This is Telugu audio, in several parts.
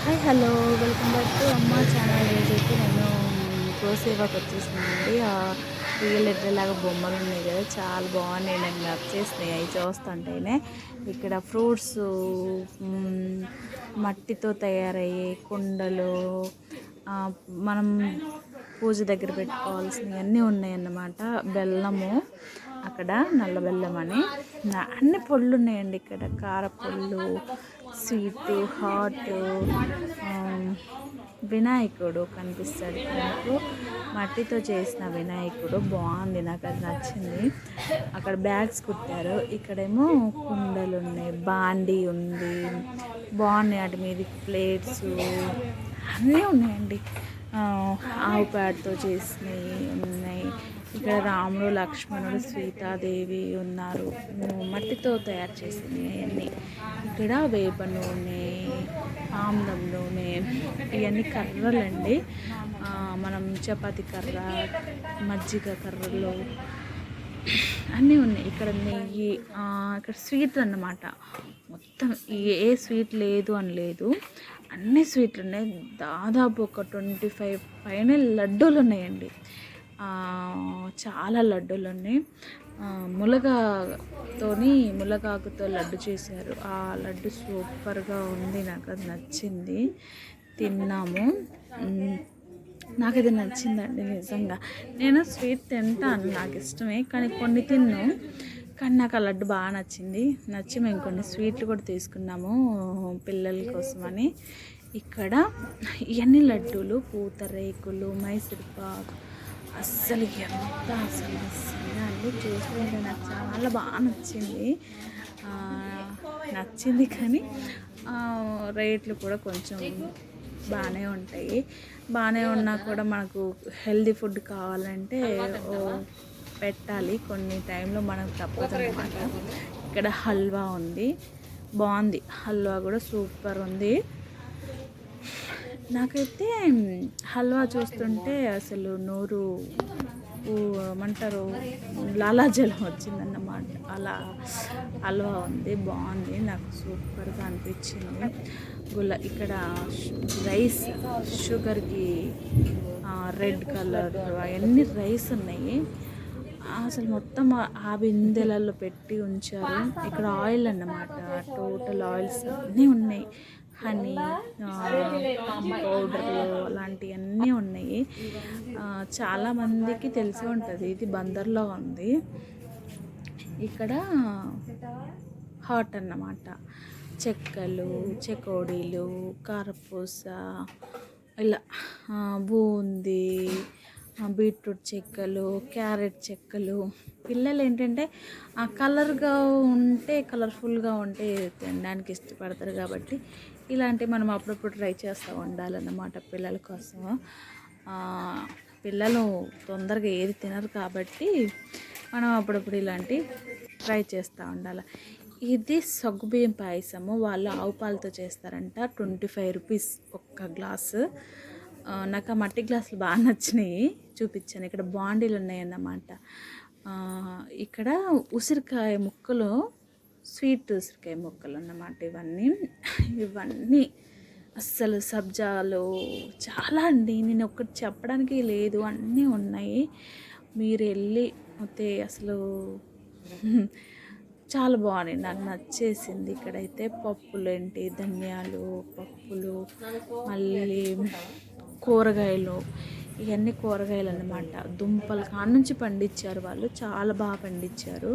Hi hello welcome back to అమ్మ ఛానల్. రోజైతే నేను గోసేవకు వచ్చేసానండి. రియల్ ఎడ్లలాగా బొమ్మలు ఉన్నాయి కదా, చాలా బాగున్నాయి, నాకు నచ్చేసినాయి అవి చూస్తుంటేనే. ఇక్కడ ఫ్రూట్స్, మట్టితో తయారయ్యే కుండలు, మనం పూజ దగ్గర పెట్టుకోవాల్సినవి అన్నీ ఉన్నాయన్నమాట. బెల్లము, అక్కడ నల్ల బెల్లం అని అన్ని పళ్ళు ఉన్నాయండి. ఇక్కడ కారపళ్ళు, స్వీట్, హాట్, వినాయకుడు కనిపిస్తాడు నాకు. మట్టితో చేసిన వినాయకుడు బాగుంది, నాకు అది నచ్చింది. అక్కడ బ్యాగ్స్ కుట్టారు. ఇక్కడేమో కుండలు ఉన్నాయి, బాండీ ఉంది, బాగున్నాయి. వాటి మీద ప్లేట్స్ అన్నీ ఉన్నాయండి. ఆవు పేడతో చేసినవి ఉన్నాయి. ఇక్కడ రాముడు, లక్ష్మణుడు, సీతాదేవి ఉన్నారు, మట్టితో తయారు చేసినవి అవన్నీ. ఇక్కడ వేప నూనె, ఆమ్లం నూనె, ఇవన్నీ కర్రలండి. మనం చపాతి కర్ర, మజ్జిగ కర్రలు అన్నీ ఉన్నాయి. ఇక్కడ నెయ్యి, ఇక్కడ స్వీట్లు అన్నమాట. మొత్తం ఏ స్వీట్ లేదు అని లేదు, అన్ని స్వీట్లు ఉన్నాయి. దాదాపు ఒక 25 పైన లడ్డూలు ఉన్నాయండి. చాలా లడ్డూలు ఉన్నాయి. ములగాకుతో లడ్డు చేశారు. ఆ లడ్డు సూపర్గా ఉంది, నాకు అది నచ్చింది. తిన్నాము. నాకు ఇది నచ్చిందండి నిజంగా. నేను స్వీట్ తింటాను, నాకు ఇష్టమే, కానీ కొన్ని తిన్ను. కానీ నాకు ఆ లడ్డు బాగా నచ్చింది. మేము కొన్ని స్వీట్లు కూడా తీసుకున్నాము పిల్లల కోసమని. ఇక్కడ ఇవన్నీ లడ్డూలు, పూతరేకులు, మైసూర్పాక్, అస్సలు ఎంత అసలు అండి చూసుకుంటే నాకు చాలా బాగా నచ్చింది. కానీ రేట్లు కూడా కొంచెం బాగానే ఉంటాయి. బాగానే ఉన్నా కూడా మనకు హెల్దీ ఫుడ్ కావాలంటే పెట్టాలి, కొన్ని టైంలో మనకు తప్పదన్నమాట. ఇక్కడ హల్వా ఉంది, బాగుంది. హల్వా కూడా సూపర్ ఉంది. నాకైతే హల్వా చూస్తుంటే అసలు నోరు ఏమంటారు, లాలాజలం వచ్చిందన్నమాట. అలా హల్వా ఉంది, బాగుంది, నాకు సూపర్గా అనిపించింది. ఇక్కడ రైస్, షుగర్కి రెడ్ కలర్ అవన్నీ రైస్ ఉన్నాయి. అసలు మొత్తం ఆ బిందెలలో పెట్టి ఉంచారు. ఇక్కడ ఆయిల్ అన్నమాట, టోటల్ ఆయిల్స్ అన్నీ ఉన్నాయి. హనీ, పౌడర్లు అలాంటివన్నీ ఉన్నాయి. చాలామందికి తెలిసి ఉంటుంది, ఇది బందర్లో ఉంది. ఇక్కడ హాట్ అన్నమాట, చెక్కలు, చెకోడీలు, కారపూస, ఇలా బూందీ, బీట్రూట్ చెక్కలు, క్యారెట్ చెక్కలు. పిల్లలు ఏంటంటే కలర్గా ఉంటే, కలర్ఫుల్గా ఉంటే తినడానికి ఇష్టపడతారు కాబట్టి ఇలాంటివి మనం అప్పుడప్పుడు ట్రై చేస్తూ ఉండాలన్నమాట పిల్లల కోసం. పిల్లలు తొందరగా ఏది తినరు కాబట్టి మనం అప్పుడప్పుడు ఇలాంటివి ట్రై చేస్తూ ఉండాలి. ఇది సగ్గుబియ్యం పాయసము, వాళ్ళు ఆవు పాలతో చేస్తారంట. 25 రూపీస్ ఒక్క గ్లాసు. నాకు ఆ మట్టి గ్లాసులు బాగా నచ్చినాయి, చూపించాను. ఇక్కడ బాండీలు ఉన్నాయన్నమాట. ఇక్కడ ఉసిరికాయ ముక్కలు, స్వీట్ ఉసిరికాయ ముక్కలు అన్నమాట. ఇవన్నీ అస్సలు సబ్జాలు చాలా అండి, నేను ఒకటి చెప్పడానికి లేదు, అన్నీ ఉన్నాయి. మీరు వెళ్ళి అయితే అసలు చాలా బాగున్నాయి, నాకు నచ్చేసింది. ఇక్కడైతే పప్పులు ఏంటి, ధనియాలు, పప్పులు, మళ్ళీ కూరగాయలు, ఇవన్నీ కూరగాయలు అన్నమాట. దుంపలు కాడ నుంచి పండించారు వాళ్ళు, చాలా బాగా పండించారు.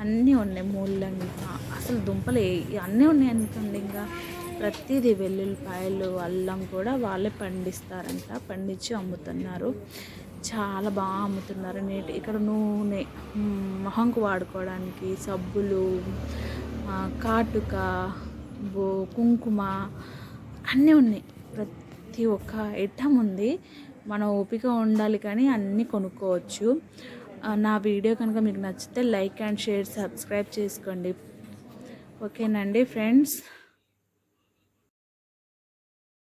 అన్నీ ఉన్నాయి. ముల్లంగి, అసలు దుంపలు అన్నీ ఉన్నాయి అనుకోండి. ఇంకా ప్రతిదీ, వెల్లుల్లిపాయలు, అల్లం కూడా వాళ్ళే పండిస్తారంట, పండించి అమ్ముతున్నారు. చాలా బాగా అమ్ముతున్నారు. ఇక్కడ నూనె, మొహంకు వాడుకోవడానికి సబ్బులు, కాటుక, కుంకుమ అన్నీ ఉన్నాయి. ప్రతి ఒక్క ఐటమ్ ఉంది. మన ఓపిక ఉండాలి, కానీ అన్నీ కొనుక్కోవచ్చు. నా వీడియో కనుక మీకు నచ్చితే లైక్ అండ్ షేర్, సబ్స్క్రైబ్ చేసుకోండి. ఓకేనండి ఫ్రెండ్స్.